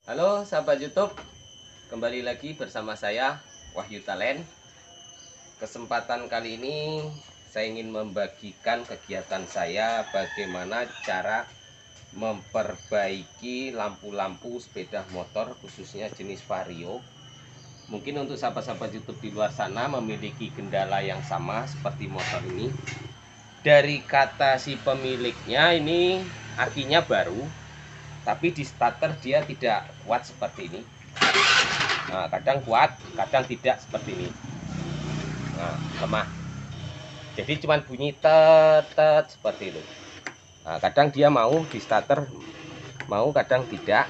Halo sahabat YouTube, kembali lagi bersama saya Wahyu Talent. Kesempatan kali ini saya ingin membagikan kegiatan saya bagaimana cara memperbaiki lampu-lampu sepeda motor khususnya jenis Vario. Mungkin untuk sahabat-sahabat YouTube di luar sana memiliki kendala yang sama seperti motor ini. Dari kata si pemiliknya ini akinya baru, tapi di starter dia tidak kuat seperti ini. Nah, kadang kuat, kadang tidak seperti ini. Nah, lemah. Jadi cuman bunyi tet seperti itu. Nah, kadang dia mau di starter, mau kadang tidak.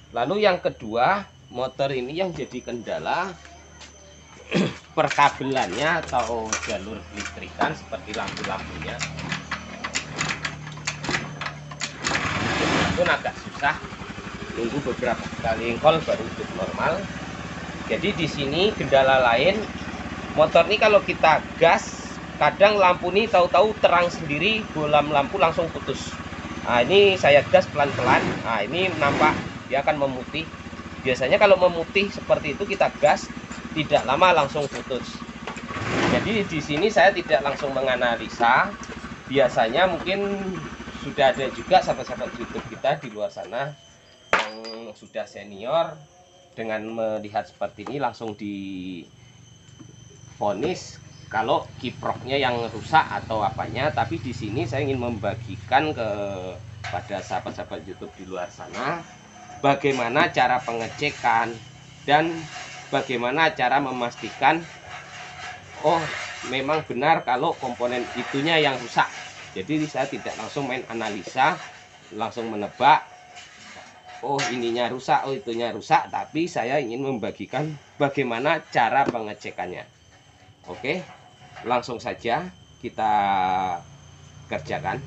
Lalu yang kedua, motor ini yang jadi kendala perkabelannya atau jalur listrikan seperti lampu-lampunya. Itu agak susah, nunggu beberapa kali call baru hidup normal. Jadi di sini kendala lain, motor ini kalau kita gas kadang lampu ini tahu-tahu terang sendiri, bolam lampu langsung putus. Nah, ini saya gas pelan-pelan. Nah, ini nampak dia akan memutih. Biasanya kalau memutih seperti itu kita gas tidak lama langsung putus. Jadi di sini saya tidak langsung menganalisa. Biasanya mungkin sudah ada juga sahabat-sahabat YouTube kita di luar sana yang sudah senior, dengan melihat seperti ini langsung divonis kalau kiproknya yang rusak atau apanya. Tapi di sini saya ingin membagikan kepada sahabat-sahabat YouTube di luar sana bagaimana cara pengecekan dan bagaimana cara memastikan oh memang benar kalau komponen itunya yang rusak. Jadi saya tidak langsung main analisa, langsung menebak, oh ininya rusak, oh itunya rusak, tapi saya ingin membagikan bagaimana cara pengecekannya. Oke, langsung saja kita kerjakan.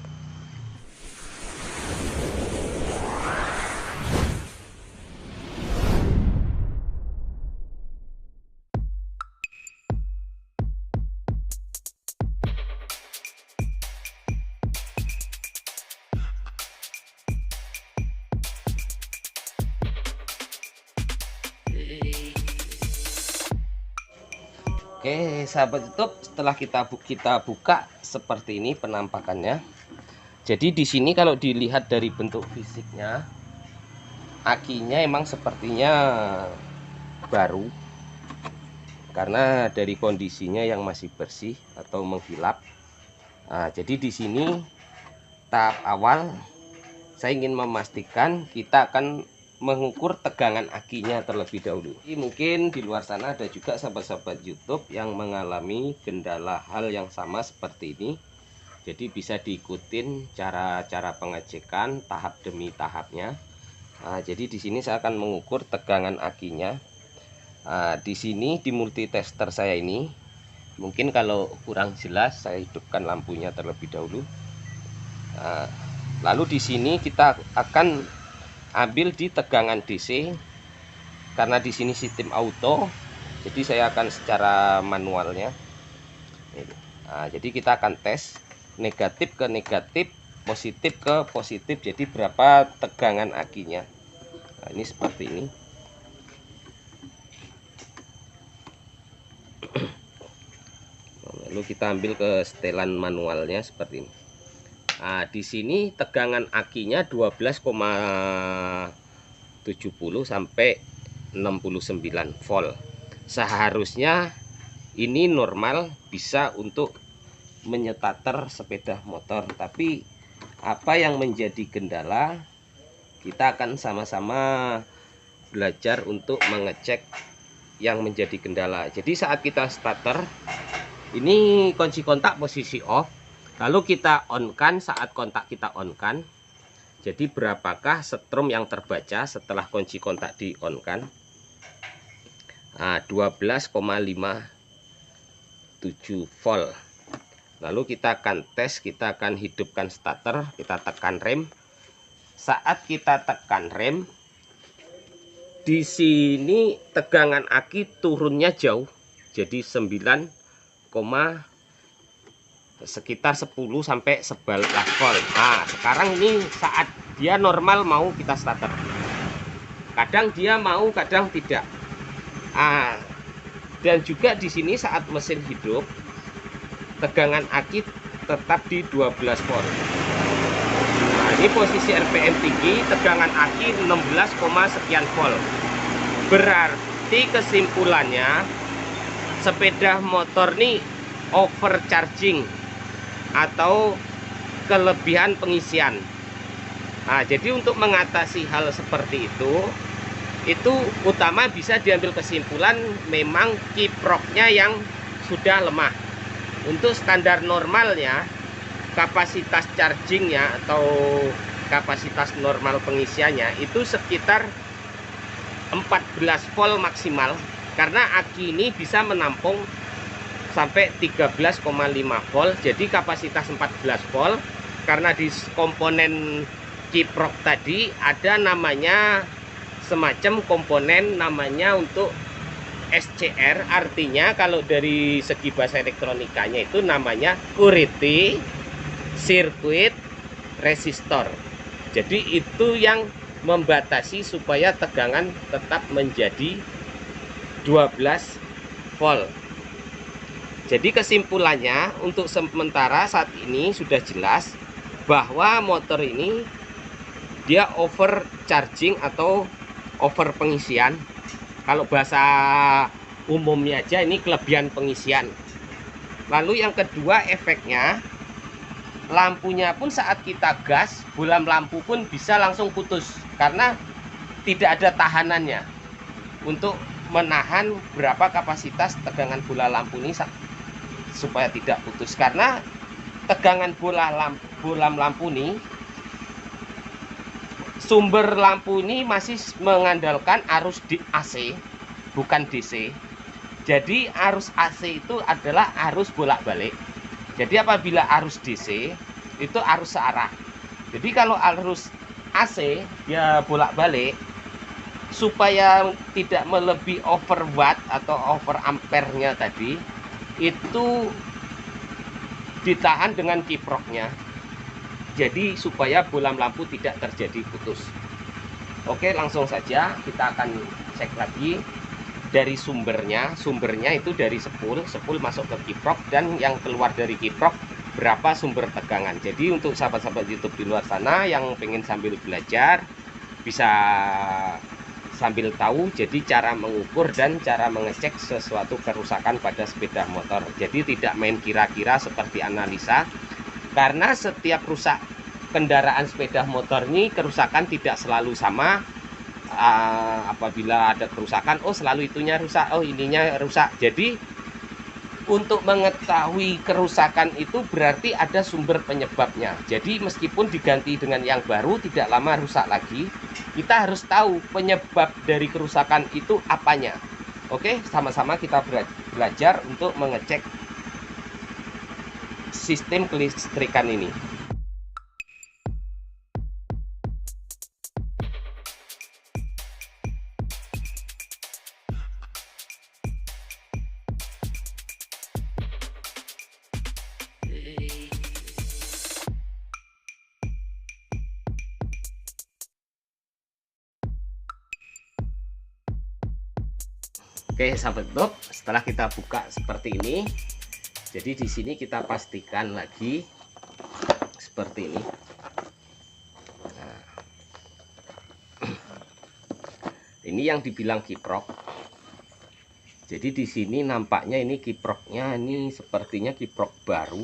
Oke, sahabat YouTube, setelah kita buka seperti ini penampakannya. Jadi di sini kalau dilihat dari bentuk fisiknya, akinya emang sepertinya baru karena dari kondisinya yang masih bersih atau menghilap. Nah, jadi di sini tahap awal saya ingin memastikan kita akan mengukur tegangan akinya terlebih dahulu. Mungkin di luar sana ada juga sahabat-sahabat YouTube yang mengalami kendala hal yang sama seperti ini. Jadi bisa diikutin cara-cara pengecekan tahap demi tahapnya. Nah, jadi di sini saya akan mengukur tegangan akinya. Nah, di sini di multitester saya ini, mungkin kalau kurang jelas saya hidupkan lampunya terlebih dahulu. Nah, lalu di sini kita akan ambil di tegangan DC, karena di sini sistem auto, jadi saya akan secara manualnya. Nah, jadi kita akan tes negatif ke negatif, positif ke positif, jadi berapa tegangan akinya. Nah, ini seperti ini. Lalu kita ambil ke setelan manualnya seperti ini. Nah, di sini tegangan akinya 12,70 sampai 69 volt. Seharusnya ini normal, bisa untuk menyetater sepeda motor. Tapi apa yang menjadi kendala, kita akan sama-sama belajar untuk mengecek yang menjadi kendala. Jadi saat kita starter, ini kunci kontak posisi off. Lalu kita on kan saat kontak kita on kan. Jadi berapakah setrum yang terbaca setelah kunci kontak di on kan? Nah, 12,57 volt. Lalu kita akan tes, kita akan hidupkan starter, kita tekan rem. Saat kita tekan rem, di sini tegangan aki turunnya jauh. Jadi 9, sekitar 10 sampai 11 volt. Nah, sekarang ini saat dia normal mau kita starter. Kadang dia mau, kadang tidak. Dan juga di sini saat mesin hidup, tegangan aki tetap di 12 volt. Nah, ini posisi RPM tinggi, tegangan aki 16, sekian volt. Berarti kesimpulannya, sepeda motor ini overcharging atau kelebihan pengisian. Nah, jadi untuk mengatasi hal seperti itu utama bisa diambil kesimpulan memang kiproknya yang sudah lemah. Untuk standar normalnya, kapasitas chargingnya atau kapasitas normal pengisiannya itu sekitar 14 volt maksimal, karena aki ini bisa menampung sampai 13,5 volt. Jadi kapasitas 14 volt, karena di komponen kiprok tadi ada namanya semacam komponen namanya untuk SCR, artinya kalau dari segi bahasa elektronikanya itu namanya Current Circuit Resistor. Jadi itu yang membatasi supaya tegangan tetap menjadi 12 volt. Jadi kesimpulannya untuk sementara saat ini sudah jelas bahwa motor ini dia overcharging atau over pengisian. Kalau bahasa umumnya aja ini kelebihan pengisian. Lalu yang kedua, efeknya lampunya pun saat kita gas, bolam lampu pun bisa langsung putus karena tidak ada tahanannya untuk menahan berapa kapasitas tegangan bola lampu ini supaya tidak putus. Karena tegangan bolam lampu ini, sumber lampu ini masih mengandalkan arus di AC, bukan DC. Jadi arus AC itu adalah arus bolak-balik. Jadi apabila arus DC itu arus searah. Jadi kalau arus AC ya bolak-balik, supaya tidak melebihi over watt atau over ampernya tadi, itu ditahan dengan kiproknya. Jadi supaya bolam lampu tidak terjadi putus. Oke, langsung saja kita akan cek lagi dari sumbernya. Sumbernya itu dari spool masuk ke kiprok, dan yang keluar dari kiprok berapa sumber tegangan. Jadi untuk sahabat-sahabat YouTube di luar sana yang pengen sambil belajar, bisa sambil tahu jadi cara mengukur dan cara mengecek sesuatu kerusakan pada sepeda motor. Jadi tidak main kira-kira seperti analisa, karena setiap rusak kendaraan sepeda motor ini kerusakan tidak selalu sama. Apabila ada kerusakan, oh selalu itunya rusak, oh ininya rusak. Jadi untuk mengetahui kerusakan itu berarti ada sumber penyebabnya. Jadi meskipun diganti dengan yang baru, tidak lama rusak lagi, kita harus tahu penyebab dari kerusakan itu apanya. Oke, sama-sama kita belajar untuk mengecek sistem kelistrikan ini. Oke, sahabat YouTube, setelah kita buka seperti ini, jadi di sini kita pastikan lagi seperti ini. Nah, ini yang dibilang kiprok. Jadi di sini nampaknya ini kiproknya ini sepertinya kiprok baru,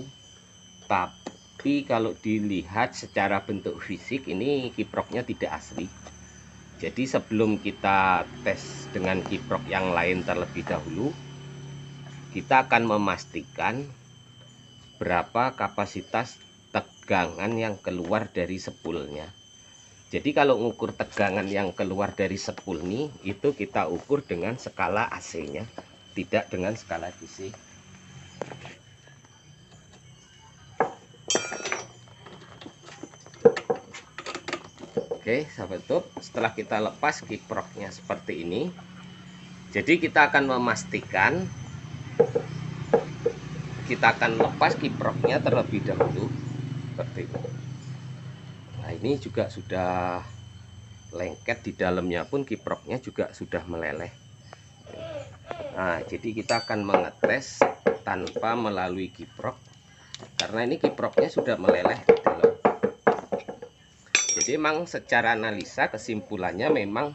tapi kalau dilihat secara bentuk fisik ini kiproknya tidak asli. Jadi sebelum kita tes dengan kiprok yang lain terlebih dahulu, kita akan memastikan berapa kapasitas tegangan yang keluar dari spoolnya. Jadi kalau mengukur tegangan yang keluar dari spool ini, itu kita ukur dengan skala AC-nya, tidak dengan skala DC. Oke, sahabat YouTube, setelah kita lepas kiproknya seperti ini, jadi kita akan memastikan, kita akan lepas kiproknya terlebih dahulu seperti ini. Nah, ini juga sudah lengket di dalamnya pun kiproknya juga sudah meleleh. Nah, jadi kita akan mengetes tanpa melalui kiprok karena ini kiproknya sudah meleleh di dalam. Jadi memang secara analisa kesimpulannya memang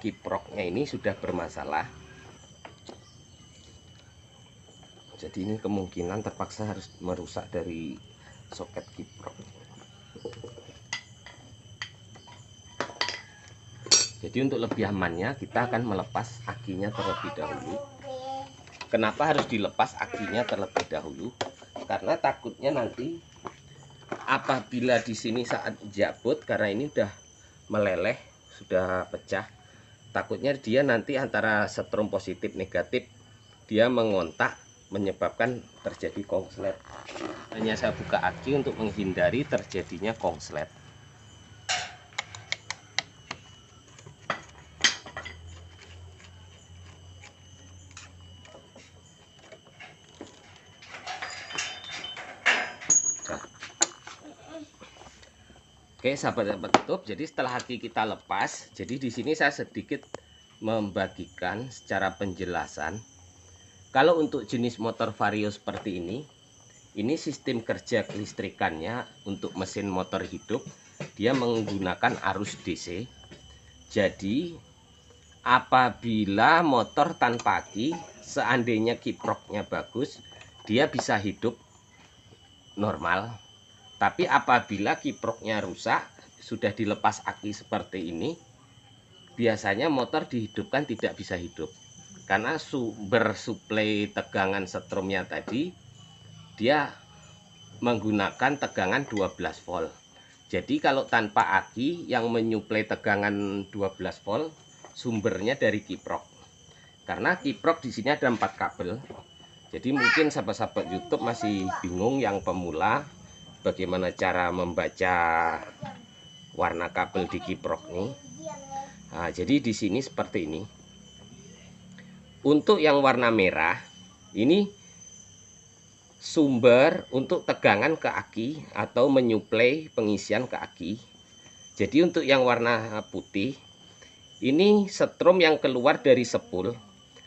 kiproknya ini sudah bermasalah. Jadi ini kemungkinan terpaksa harus merusak dari soket kiprok. Jadi untuk lebih amannya kita akan melepas akinya terlebih dahulu. Kenapa harus dilepas akinya terlebih dahulu? Karena takutnya nanti apabila di sini saat jabut, karena ini udah meleleh, sudah pecah, takutnya dia nanti antara setrum positif negatif dia mengontak, menyebabkan terjadi kongslet. Hanya saya buka aki untuk menghindari terjadinya kongslet. Oke, sahabat-sahabat YouTube, jadi setelah aki kita lepas, jadi di sini saya sedikit membagikan secara penjelasan. Kalau untuk jenis motor vario seperti ini sistem kerja kelistrikannya untuk mesin motor hidup, dia menggunakan arus DC. Jadi apabila motor tanpa aki, seandainya kiproknya bagus, dia bisa hidup normal. Tapi apabila kiproknya rusak, sudah dilepas aki seperti ini, biasanya motor dihidupkan tidak bisa hidup. Karena sumber suplai tegangan setrumnya tadi, dia menggunakan tegangan 12 volt. Jadi kalau tanpa aki yang menyuplai tegangan 12 volt, sumbernya dari kiprok. Karena kiprok di sini ada 4 kabel. Jadi mungkin sahabat-sahabat YouTube masih bingung yang pemula bagaimana cara membaca warna kabel di kiprok nih. Nah, jadi di sini seperti ini. Untuk yang warna merah ini sumber untuk tegangan ke aki atau menyuplai pengisian ke aki. Jadi untuk yang warna putih ini setrum yang keluar dari spool.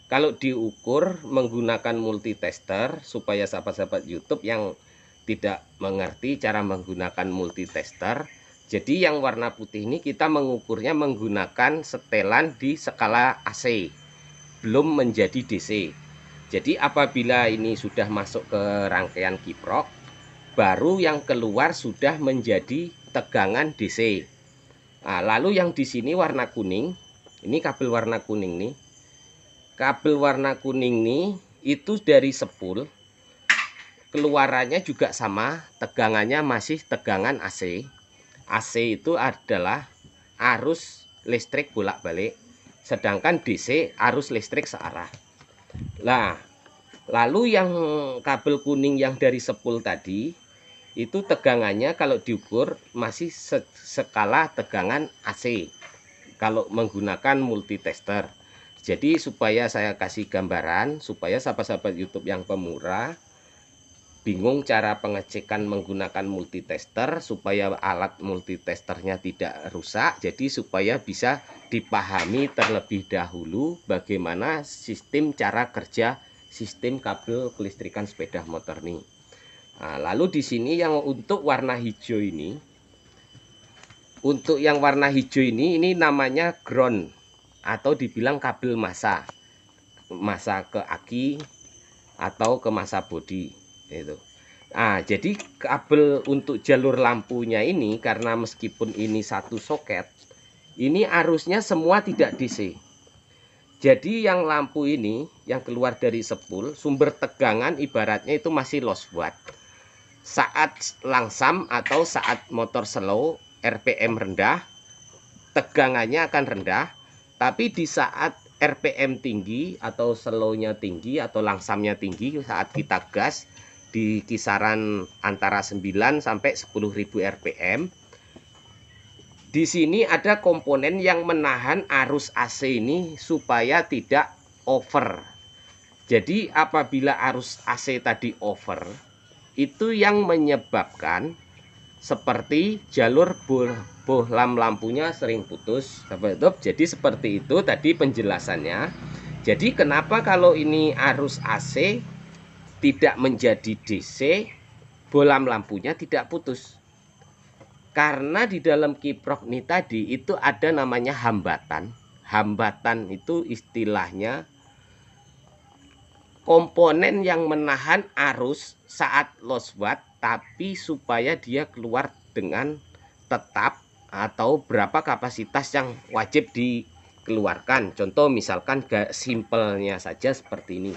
Kalau diukur menggunakan multitester, supaya sahabat-sahabat YouTube yang tidak mengerti cara menggunakan multitester, jadi yang warna putih ini kita mengukurnya menggunakan setelan di skala AC, belum menjadi DC. Jadi apabila ini sudah masuk ke rangkaian kiprok, baru yang keluar sudah menjadi tegangan DC. Nah, lalu yang di sini warna kuning, ini kabel warna kuning nih. Kabel warna kuning nih itu dari spool, keluarannya juga sama, tegangannya masih tegangan AC. AC itu adalah arus listrik bolak-balik, sedangkan DC arus listrik searah. Nah, lalu yang kabel kuning yang dari spool tadi, itu tegangannya kalau diukur masih skala tegangan AC, kalau menggunakan multitester. Jadi supaya saya kasih gambaran, supaya sahabat-sahabat YouTube yang pemula bingung cara pengecekan menggunakan multitester, supaya alat multitesternya tidak rusak, jadi supaya bisa dipahami terlebih dahulu bagaimana sistem cara kerja sistem kabel kelistrikan sepeda motor ini. Nah, lalu di sini yang untuk warna hijau ini, untuk yang warna hijau ini namanya ground atau dibilang kabel massa ke aki atau ke massa bodi itu. Nah, jadi kabel untuk jalur lampunya ini, karena meskipun ini satu soket, ini arusnya semua tidak DC. Jadi yang lampu ini yang keluar dari spool, sumber tegangan ibaratnya itu masih lost watt. Saat langsam atau saat motor slow, RPM rendah, tegangannya akan rendah. Tapi di saat RPM tinggi atau slownya tinggi atau langsamnya tinggi, saat kita gas di kisaran antara 9 sampai 10.000 RPM, di sini ada komponen yang menahan arus AC ini supaya tidak over. Jadi apabila arus AC tadi over, itu yang menyebabkan seperti jalur bohlam lampunya sering putus, sahabat YouTube. Jadi seperti itu tadi penjelasannya. Jadi kenapa kalau ini arus AC tidak menjadi DC, bohlam lampunya tidak putus? Karena di dalam kiprok ini tadi itu ada namanya hambatan. Hambatan itu istilahnya komponen yang menahan arus saat loss watt, tapi supaya dia keluar dengan tetap atau berapa kapasitas yang wajib dikeluarkan. Contoh misalkan simpelnya saja seperti ini.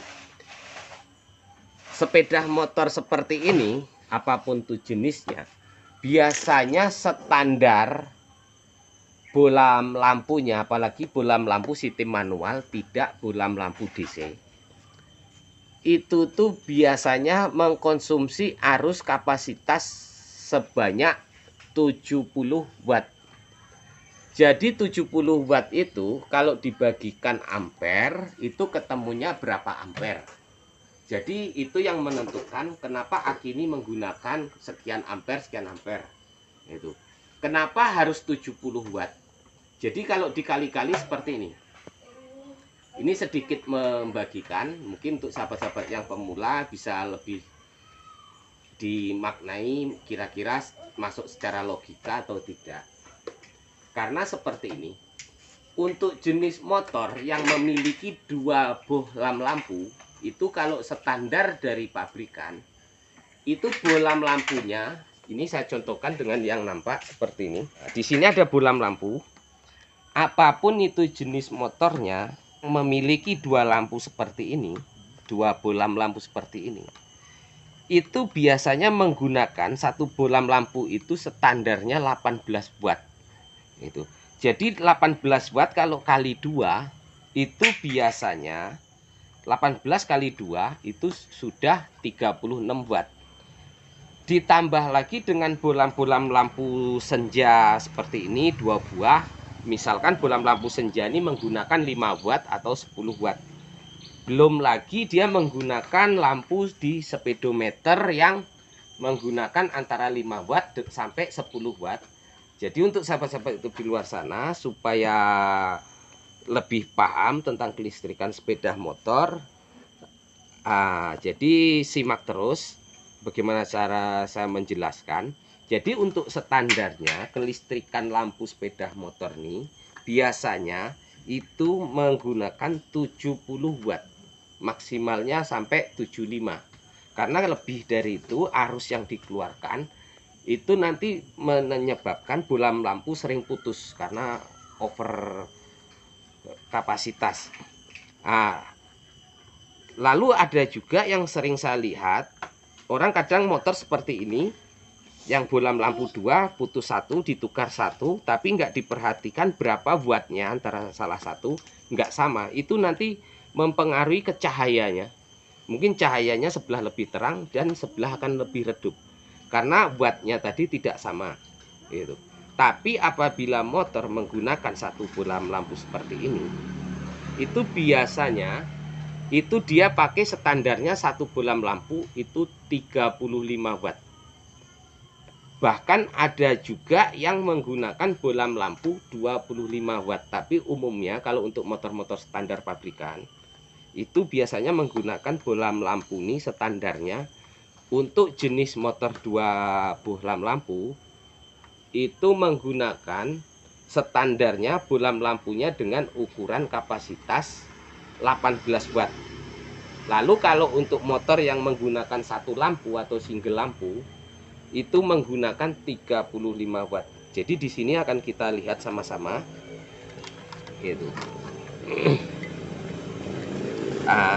Sepeda motor seperti ini, apapun tuh jenisnya, biasanya standar bohlam lampunya, apalagi bohlam lampu sistem manual, tidak bohlam lampu DC, itu tuh biasanya mengkonsumsi arus kapasitas sebanyak 70 watt. Jadi 70 watt itu kalau dibagikan ampere itu ketemunya berapa ampere. Jadi itu yang menentukan kenapa aki ini menggunakan sekian ampere, sekian ampere. Itu. Kenapa harus 70 watt? Jadi kalau dikali-kali seperti ini. Ini sedikit membagikan, mungkin untuk sahabat-sahabat yang pemula bisa lebih dimaknai kira-kira masuk secara logika atau tidak. Karena seperti ini, untuk jenis motor yang memiliki dua bohlam lampu, itu kalau standar dari pabrikan, itu bohlam lampunya, ini saya contohkan dengan yang nampak seperti ini. Nah, di sini ada bohlam lampu, apapun itu jenis motornya, memiliki dua lampu seperti ini, dua bohlam lampu seperti ini, itu biasanya menggunakan satu bohlam lampu itu standarnya 18 watt. Itu. Jadi 18 watt kalau kali 2 itu biasanya 18 kali 2 itu sudah 36 watt. Ditambah lagi dengan bohlam-bohlam lampu senja seperti ini 2 buah. Misalkan bohlam lampu senja ini menggunakan 5 watt atau 10 watt. Belum lagi dia menggunakan lampu di speedometer yang menggunakan antara 5 watt sampai 10 watt. Jadi untuk sahabat-sahabat itu di luar sana supaya lebih paham tentang kelistrikan sepeda motor, jadi simak terus bagaimana cara saya menjelaskan. Jadi untuk standarnya kelistrikan lampu sepeda motor ini biasanya itu menggunakan 70 watt, maksimalnya sampai 75. Karena lebih dari itu arus yang dikeluarkan itu nanti menyebabkan bohlam lampu sering putus karena over kapasitas. Lalu ada juga yang sering saya lihat, orang kadang motor seperti ini, yang bohlam lampu 2 putus 1, ditukar 1, tapi nggak diperhatikan berapa wattnya antara salah satu, nggak sama. Itu nanti mempengaruhi ke cahayanya. Mungkin cahayanya sebelah lebih terang dan sebelah akan lebih redup. Karena wattnya tadi tidak sama. Gitu. Tapi apabila motor menggunakan satu bohlam lampu seperti ini, itu biasanya itu dia pakai standarnya satu bohlam lampu itu 35 watt. Bahkan ada juga yang menggunakan bohlam lampu 25 watt. Tapi umumnya kalau untuk motor-motor standar pabrikan, itu biasanya menggunakan bohlam lampu ini standarnya untuk jenis motor 2 bohlam lampu itu menggunakan standarnya bohlam lampunya dengan ukuran kapasitas 18 watt. Lalu kalau untuk motor yang menggunakan satu lampu atau single lampu itu menggunakan 35 watt. Jadi di sini akan kita lihat sama-sama. Gitu.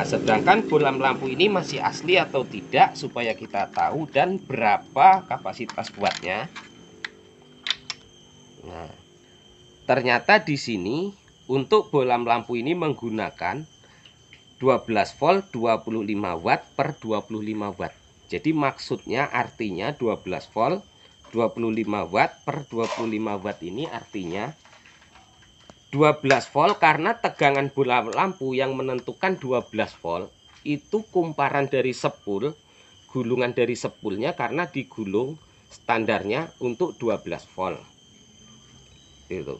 Sedangkan bohlam lampu ini masih asli atau tidak supaya kita tahu dan berapa kapasitas wattnya. Nah, ternyata di sini untuk bohlam lampu ini menggunakan 12 volt 25 watt per 25 watt. Jadi maksudnya artinya 12 volt 25 watt per 25 watt ini artinya 12 volt karena tegangan bohlam lampu yang menentukan 12 volt itu kumparan dari sepul, gulungan dari sepulnya karena digulung standarnya untuk 12 volt. Itu.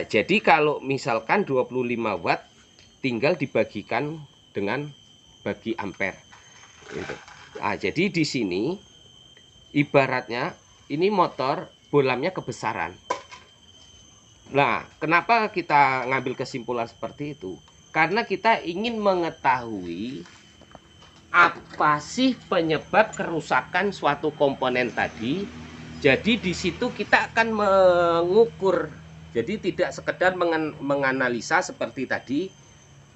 Jadi kalau misalkan 25 watt tinggal dibagikan dengan bagi ampere. Gitu. Jadi di sini ibaratnya ini motor bolamnya kebesaran. Nah, kenapa kita ngambil kesimpulan seperti itu? Karena kita ingin mengetahui apa sih penyebab kerusakan suatu komponen tadi. Jadi di situ kita akan mengukur. Jadi tidak sekedar menganalisa seperti tadi,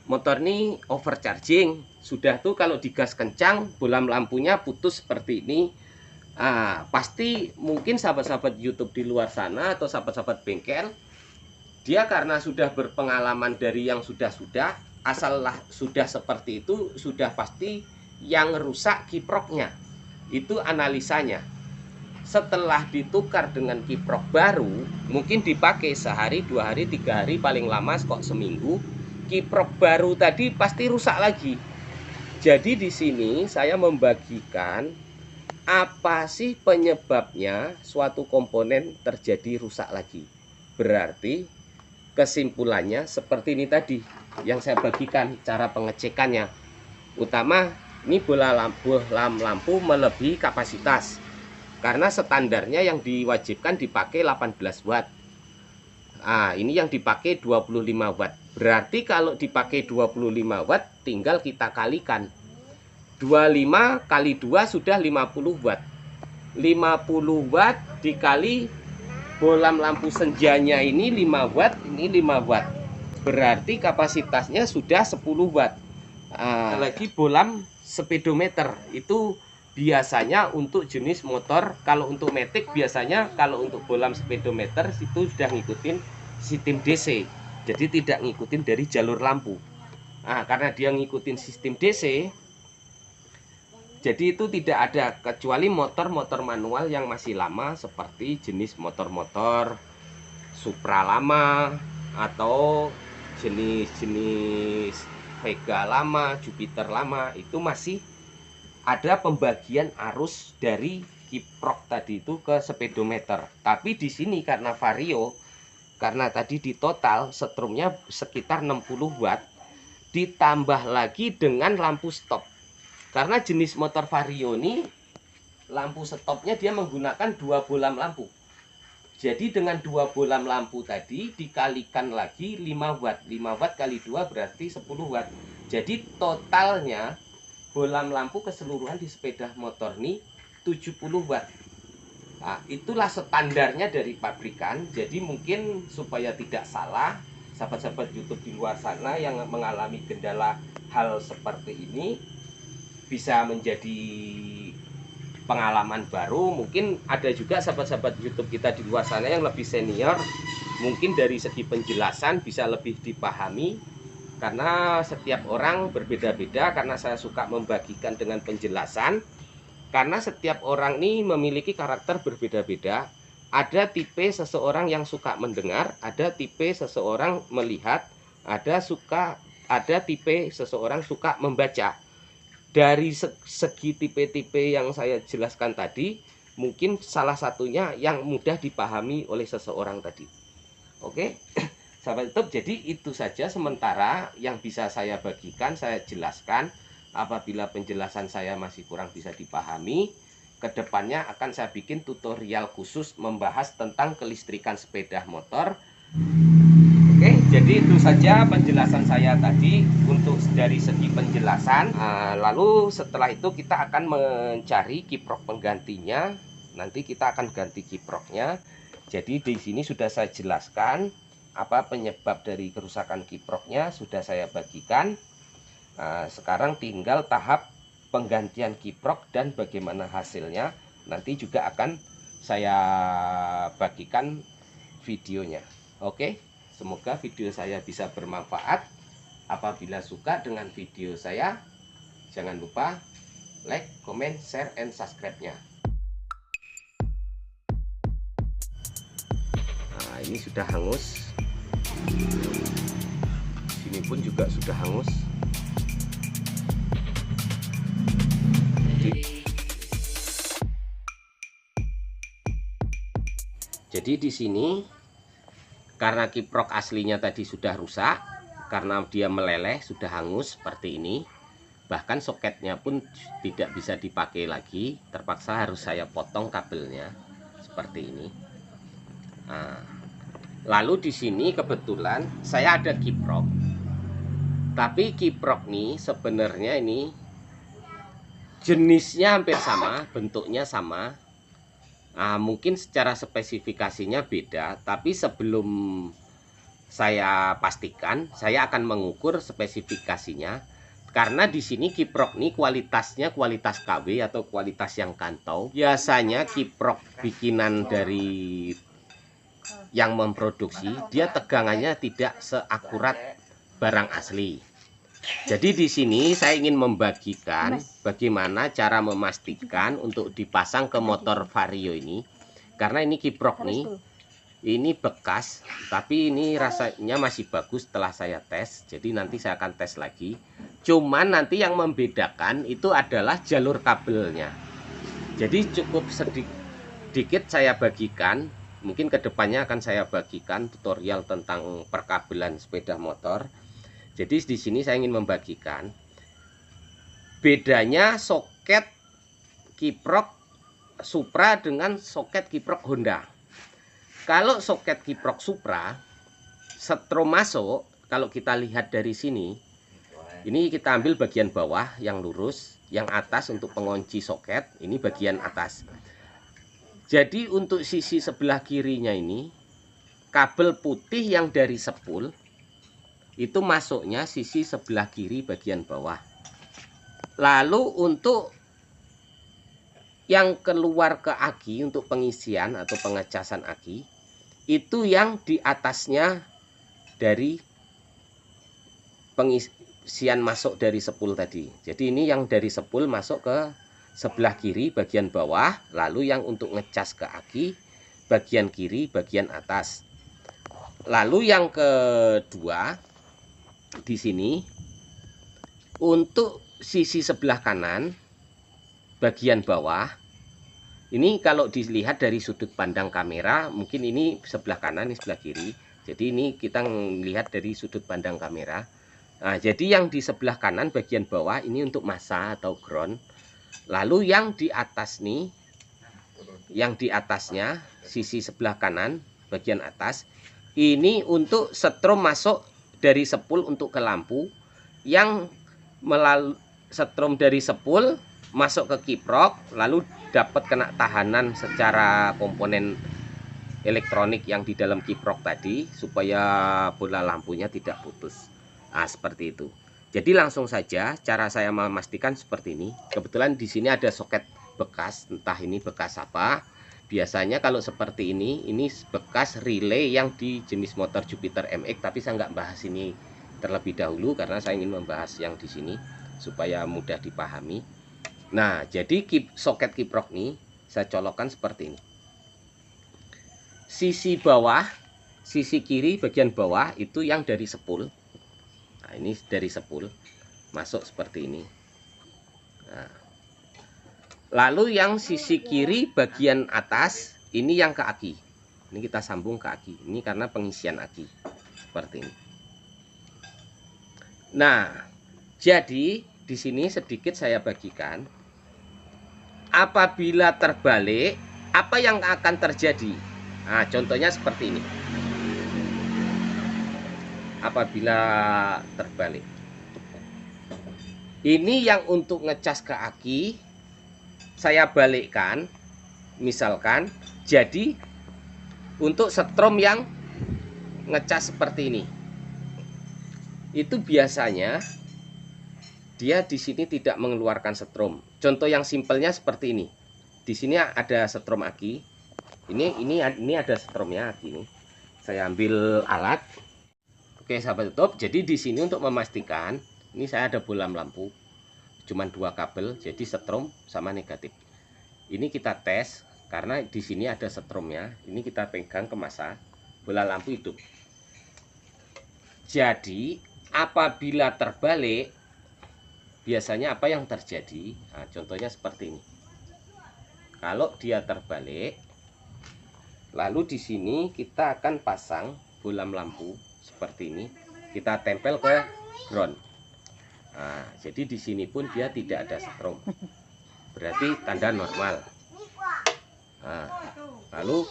motor ini overcharging. Sudah tuh kalau digas kencang, bolam lampunya putus seperti ini. Pasti mungkin sahabat-sahabat YouTube di luar sana atau sahabat-sahabat bengkel, dia karena sudah berpengalaman dari yang sudah-sudah, asallah sudah seperti itu, sudah pasti yang rusak kiproknya. Itu analisanya. Setelah ditukar dengan kiprok baru, mungkin dipakai sehari, 2 hari, 3 hari, paling lama kok seminggu, kiprok baru tadi pasti rusak lagi. Jadi di sini saya membagikan apa sih penyebabnya suatu komponen terjadi rusak lagi. Berarti kesimpulannya seperti ini tadi yang saya bagikan cara pengecekannya. Utama ini bola lampu melebihi kapasitas. Karena standarnya yang diwajibkan dipakai 18 watt. Ini yang dipakai 25 watt. Berarti kalau dipakai 25 watt tinggal kita kalikan. 25 kali 2 sudah 50 watt. 50 watt dikali bolam lampu senjanya ini 5 watt, ini 5 watt. Berarti kapasitasnya sudah 10 watt. Lagi bolam speedometer itu biasanya untuk jenis motor. Kalau untuk matic biasanya, kalau untuk bolam speedometer itu sudah ngikutin sistem DC, jadi tidak ngikutin dari jalur lampu. Karena dia ngikutin sistem DC, jadi itu tidak ada, kecuali motor-motor manual yang masih lama seperti jenis motor-motor Supra lama atau jenis-jenis Vega lama, Jupiter lama, itu masih ada pembagian arus dari kiprok tadi itu ke speedometer. Tapi di sini karena vario, karena tadi di total setrumnya sekitar 60 watt, ditambah lagi dengan lampu stop. Karena jenis motor vario ini lampu stopnya dia menggunakan 2 bolam lampu. Jadi dengan 2 bolam lampu tadi dikalikan lagi 5 watt. 5 watt kali 2 berarti 10 watt. Jadi totalnya bolam lampu keseluruhan di sepeda motor ini 70 watt. Itulah standarnya dari pabrikan. Jadi mungkin supaya tidak salah, sahabat-sahabat YouTube di luar sana yang mengalami kendala hal seperti ini bisa menjadi pengalaman baru. Mungkin ada juga sahabat-sahabat YouTube kita di luar sana yang lebih senior, mungkin dari segi penjelasan bisa lebih dipahami. Karena setiap orang berbeda-beda, karena saya suka membagikan dengan penjelasan. Karena setiap orang ini memiliki karakter berbeda-beda. Ada tipe seseorang yang suka mendengar, ada tipe seseorang melihat, ada tipe seseorang suka membaca. Dari segi tipe-tipe yang saya jelaskan tadi, mungkin salah satunya yang mudah dipahami oleh seseorang tadi. Oke? Sahabat YouTube, jadi itu saja sementara yang bisa saya bagikan, saya jelaskan. Apabila penjelasan saya masih kurang bisa dipahami, kedepannya akan saya bikin tutorial khusus membahas tentang kelistrikan sepeda motor. Oke, jadi itu saja penjelasan saya tadi untuk dari segi penjelasan. Lalu setelah itu kita akan mencari kiprok penggantinya. Nanti kita akan ganti kiproknya. Jadi di sini sudah saya jelaskan apa penyebab dari kerusakan kiproknya, sudah saya bagikan. Sekarang tinggal tahap penggantian kiprok dan bagaimana hasilnya. Nanti juga akan saya bagikan videonya. Oke, semoga video saya bisa bermanfaat. Apabila suka dengan video saya, jangan lupa like, comment, share, and subscribe-nya. Ini sudah hangus. Sini pun juga sudah hangus. Jadi di sini Karena kiprok aslinya tadi sudah rusak, karena dia meleleh, sudah hangus seperti ini. Bahkan soketnya pun tidak bisa dipakai lagi, terpaksa harus saya potong kabelnya seperti ini. Nah, lalu di sini kebetulan saya ada kiprok, tapi kiprok nih sebenarnya ini jenisnya hampir sama, bentuknya sama. Nah, mungkin secara spesifikasinya beda, tapi sebelum saya pastikan, saya akan mengukur spesifikasinya. Karena di sini kiprok ini kualitasnya kualitas KW atau kualitas yang kantong. Biasanya kiprok bikinan dari yang memproduksi, dia tegangannya tidak seakurat barang asli. Jadi di sini saya ingin membagikan bagaimana cara memastikan untuk dipasang ke motor Vario ini. Karena ini kiprok nih, ini bekas, tapi ini rasanya masih bagus setelah saya tes. Jadi nanti saya akan tes lagi. Cuman nanti yang membedakan itu adalah jalur kabelnya. Jadi cukup sedikit saya bagikan. Mungkin kedepannya akan saya bagikan tutorial tentang perkabelan sepeda motor. Jadi di sini saya ingin membagikan bedanya soket kiprok Supra dengan soket kiprok Honda. Kalau soket kiprok Supra, setrum masuk, kalau kita lihat dari sini, ini kita ambil bagian bawah yang lurus, yang atas untuk pengunci soket, ini bagian atas. Jadi untuk sisi sebelah kirinya ini, kabel putih yang dari sepul, itu masuknya sisi sebelah kiri bagian bawah. Lalu untuk yang keluar ke aki untuk pengisian atau pengecasan aki, itu yang di atasnya dari pengisian masuk dari sepul tadi. Jadi ini yang dari sepul masuk ke sebelah kiri bagian bawah, lalu yang untuk ngecas ke aki bagian kiri bagian atas. Lalu yang kedua di sini untuk sisi sebelah kanan bagian bawah, ini kalau dilihat dari sudut pandang kamera mungkin ini sebelah kanan, ini sebelah kiri. Jadi ini kita melihat dari sudut pandang kamera. Nah, jadi yang di sebelah kanan bagian bawah ini untuk massa atau ground. Lalu yang di atas nih, yang di atasnya sisi sebelah kanan bagian atas, ini untuk setrum masuk dari sepul untuk ke lampu, yang melalui setrum dari sepul masuk ke kiprok, lalu dapat kena tahanan secara komponen elektronik yang di dalam kiprok tadi, supaya bola lampunya tidak putus. Nah, seperti itu. Jadi langsung saja cara saya memastikan seperti ini. Kebetulan di sini ada soket bekas, entah ini bekas apa. Biasanya kalau seperti ini bekas relay yang di jenis motor Jupiter MX, tapi saya nggak bahas ini terlebih dahulu karena saya ingin membahas yang di sini supaya mudah dipahami. Nah, jadi soket kiprok ini saya colokkan seperti ini. Sisi bawah, sisi kiri bagian bawah itu yang dari sepul. Nah, ini dari sepul masuk seperti ini. Nah, lalu yang sisi kiri bagian atas ini yang ke aki. Ini kita sambung ke aki. Ini karena pengisian aki. Seperti ini. Nah, jadi di sini sedikit saya bagikan. Apabila terbalik, apa yang akan terjadi? Nah, contohnya seperti ini. Apabila terbalik. Ini yang untuk ngecas ke aki, saya balikkan, misalkan, jadi untuk setrum yang ngecas seperti ini, itu biasanya dia di sini tidak mengeluarkan setrum. Contoh yang simpelnya seperti ini. Di sini ada setrum aki. Ini ada setrumnya aki ini. Saya ambil alat. Oke, sahabat YouTube. Jadi di sini untuk memastikan, ini saya ada bolam lampu. Cuman 2 kabel, jadi setrum sama negatif. Ini kita tes karena di sini ada setrumnya. Ini kita pegang ke massa, bola lampu hidup. Jadi apabila terbalik, biasanya apa yang terjadi? Nah, contohnya seperti ini. Kalau dia terbalik, lalu di sini kita akan pasang bolam lampu seperti ini, kita tempel ke ground. Nah, jadi di sini pun dia tidak ada setrum, berarti tanda normal. Nah, lalu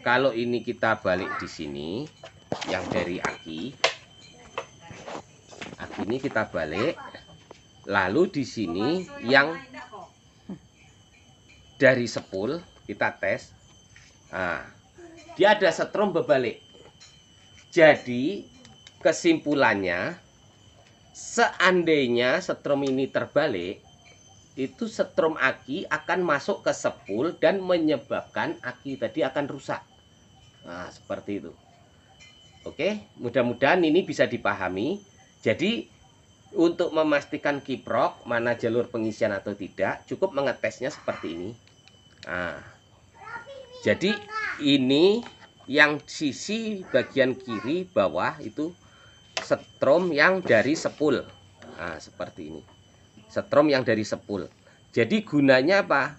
kalau ini kita balik di sini, yang dari aki ini kita balik, lalu di sini yang dari sepul kita tes. Nah, dia ada setrum berbalik. Jadi kesimpulannya, seandainya setrum ini terbalik, itu setrum aki akan masuk ke sepul dan menyebabkan aki tadi akan rusak. Nah, seperti itu. Oke, mudah-mudahan ini bisa dipahami. Jadi untuk memastikan kiprok mana jalur pengisian atau tidak, cukup mengetesnya seperti ini. Nah, jadi ini yang sisi bagian kiri bawah itu setrum yang dari sepul. Nah, seperti ini. Setrum yang dari sepul. Jadi gunanya apa?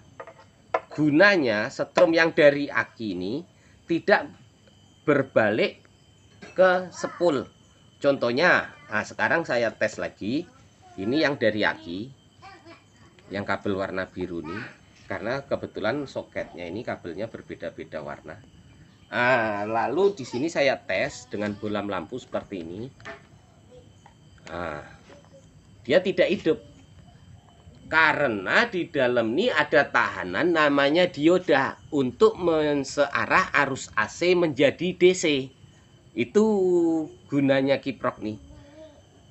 Gunanya setrum yang dari aki ini tidak berbalik ke sepul. Contohnya, nah sekarang saya tes lagi. Ini yang dari aki, yang kabel warna biru ini, karena kebetulan soketnya ini kabelnya berbeda-beda warna. Nah, lalu di sini saya tes dengan bolam lampu seperti ini. Nah, dia tidak hidup karena di dalam ini ada tahanan namanya dioda untuk mensearah arus AC menjadi DC. Itu gunanya kiprok nih.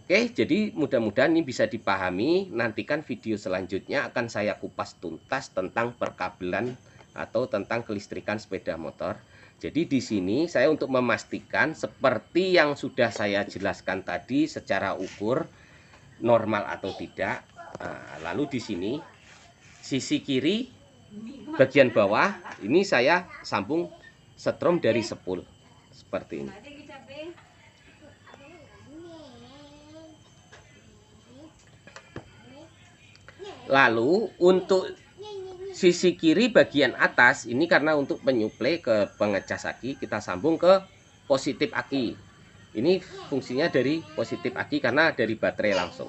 Oke, jadi mudah-mudahan ini bisa dipahami. Nantikan video selanjutnya akan saya kupas tuntas tentang perkabelan atau tentang kelistrikan sepeda motor. Jadi di sini saya untuk memastikan seperti yang sudah saya jelaskan tadi secara ukur normal atau tidak. Nah, lalu di sini sisi kiri bagian bawah ini saya sambung setrum dari sepul seperti ini. Lalu untuk sisi kiri bagian atas ini karena untuk penyuplai ke pengecas aki, kita sambung ke positif aki. Ini fungsinya dari positif aki karena dari baterai langsung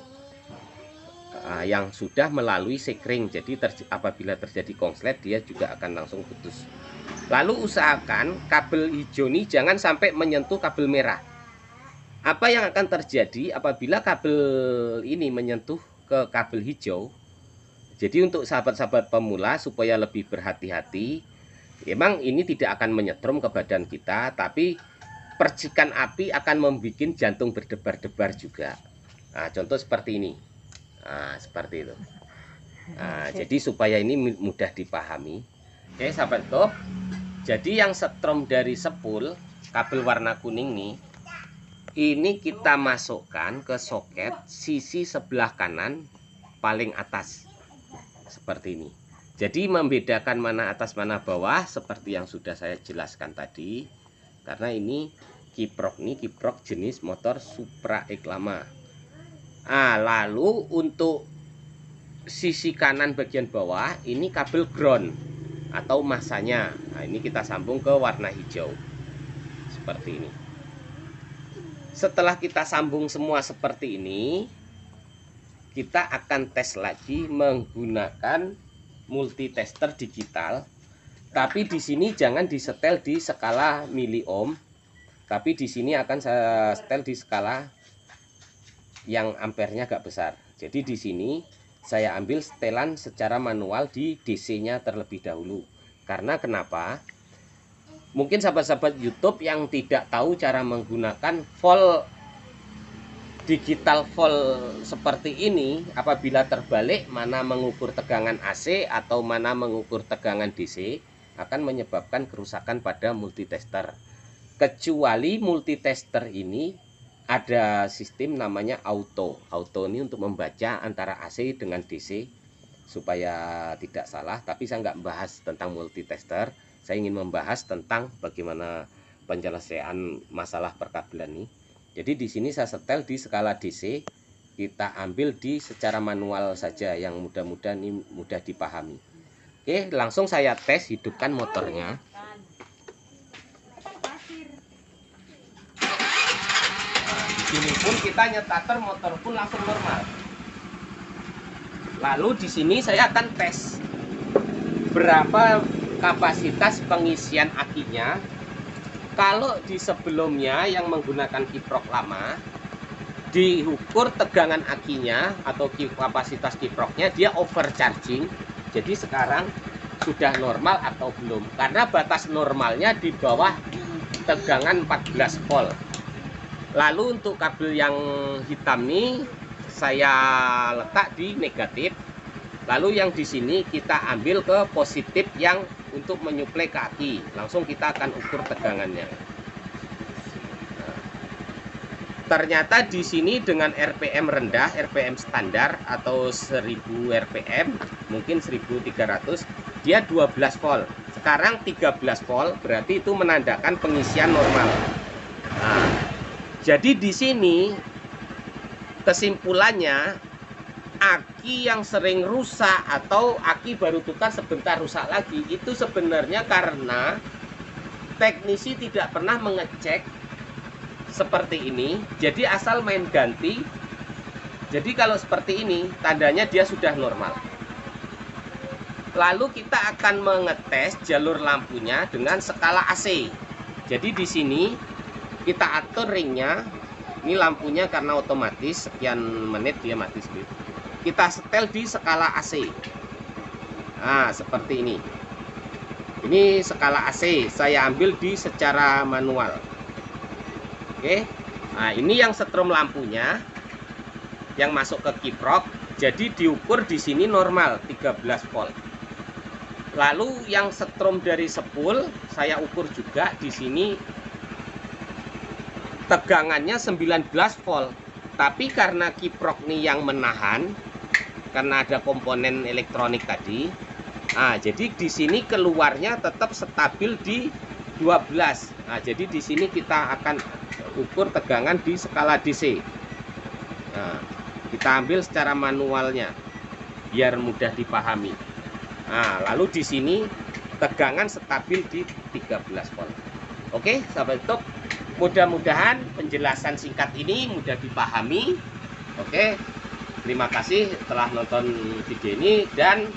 yang sudah melalui sekring. Jadi apabila terjadi konslet dia juga akan langsung putus. Lalu usahakan kabel hijau ini jangan sampai menyentuh kabel merah. Apa yang akan terjadi apabila kabel ini menyentuh ke kabel hijau? Jadi untuk sahabat-sahabat pemula supaya lebih berhati-hati, memang ini tidak akan menyetrum ke badan kita, tapi percikan api akan membuat jantung berdebar-debar juga. Nah, contoh seperti ini. Nah, seperti itu. Nah, jadi supaya ini mudah dipahami. Oke, sahabat top. Jadi yang setrum dari sepul, kabel warna kuning nih, ini kita masukkan ke soket sisi sebelah kanan paling atas. Seperti ini. Jadi membedakan mana atas mana bawah seperti yang sudah saya jelaskan tadi. Karena ini kiprok jenis motor Supra X lama. Lalu untuk sisi kanan bagian bawah ini kabel ground atau masanya. Nah, ini kita sambung ke warna hijau. Seperti ini. Setelah kita sambung semua seperti ini, kita akan tes lagi menggunakan multitester digital. Tapi di sini jangan disetel di skala miliohm, tapi di sini akan saya setel di skala yang ampernya agak besar. Jadi di sini saya ambil setelan secara manual di DC-nya terlebih dahulu. Karena kenapa? Mungkin sahabat-sahabat YouTube yang tidak tahu cara menggunakan volt digital volt seperti ini, apabila terbalik mana mengukur tegangan AC atau mana mengukur tegangan DC, akan menyebabkan kerusakan pada multitester. Kecuali multitester ini ada sistem namanya auto. Auto ini untuk membaca antara AC dengan DC supaya tidak salah. Tapi saya nggak membahas tentang multitester. Saya ingin membahas tentang bagaimana penyelesaian masalah perkabelan ini. Jadi di sini saya setel di skala DC, kita ambil di secara manual saja yang mudah-mudahan ini mudah dipahami. Oke, langsung saya tes hidupkan motornya. pun kita nyetater, motor pun langsung normal. Lalu di sini saya akan tes berapa kapasitas pengisian akinya. Kalau di sebelumnya yang menggunakan kiprok lama, diukur tegangan akinya atau kapasitas kiproknya, dia overcharging. Jadi sekarang sudah normal atau belum, karena batas normalnya di bawah tegangan 14 volt. Lalu untuk kabel yang hitam nih saya letak di negatif. Lalu yang di sini kita ambil ke positif yang untuk menyuplai ke aki. Langsung kita akan ukur tegangannya. Nah, ternyata di sini dengan RPM rendah, RPM standar atau 1000 RPM, mungkin 1300, dia 12 volt. Sekarang 13 volt, berarti itu menandakan pengisian normal. Nah, jadi di sini kesimpulannya, aki yang sering rusak atau aki baru tukar sebentar rusak lagi, itu sebenarnya karena teknisi tidak pernah mengecek seperti ini. Jadi asal main ganti. Jadi kalau seperti ini tandanya dia sudah normal. Lalu kita akan mengetes jalur lampunya dengan skala AC. Jadi di sini kita atur ringnya. Ini lampunya karena otomatis sekian menit dia mati sendiri. Kita setel di skala AC. Nah, seperti ini. Ini skala AC, saya ambil di secara manual. Oke. Nah, ini yang setrum lampunya yang masuk ke kiprok. Jadi diukur di sini normal 13 volt. Lalu yang setrum dari spool saya ukur juga di sini tegangannya 19 volt. Tapi karena kiprok nih yang menahan, karena ada komponen elektronik tadi, nah jadi di sini keluarnya tetap stabil di 12. Nah, jadi di sini kita akan ukur tegangan di skala DC. Nah, kita ambil secara manualnya biar mudah dipahami. Nah, lalu di sini tegangan stabil di 13 volt. Oke, sahabat YouTube, mudah-mudahan penjelasan singkat ini mudah dipahami. Oke. Terima kasih telah nonton video ini, dan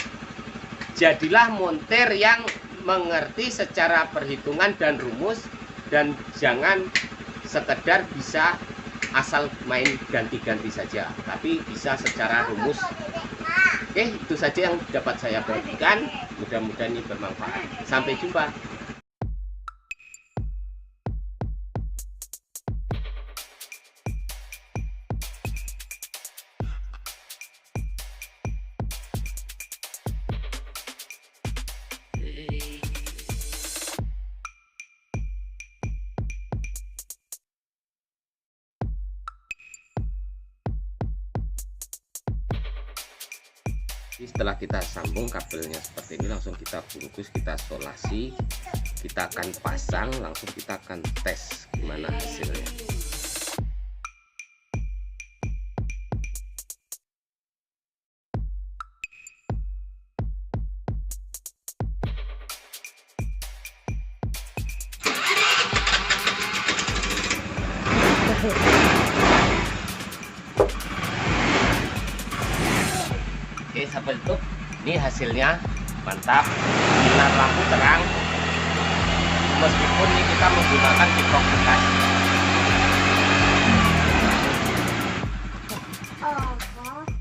jadilah montir yang mengerti secara perhitungan dan rumus, dan jangan sekedar bisa asal main ganti-ganti saja, tapi bisa secara rumus. Oke, itu saja yang dapat saya bagikan. Mudah-mudahan ini bermanfaat. Sampai jumpa. Setelah kita sambung kabelnya seperti ini, langsung kita bungkus, kita solasi, kita akan pasang, langsung kita akan tes gimana hasilnya. Oke, sahabat YouTube, ini hasilnya mantap, sinar lampu terang, meskipun ini kita menggunakan kiprok bekas.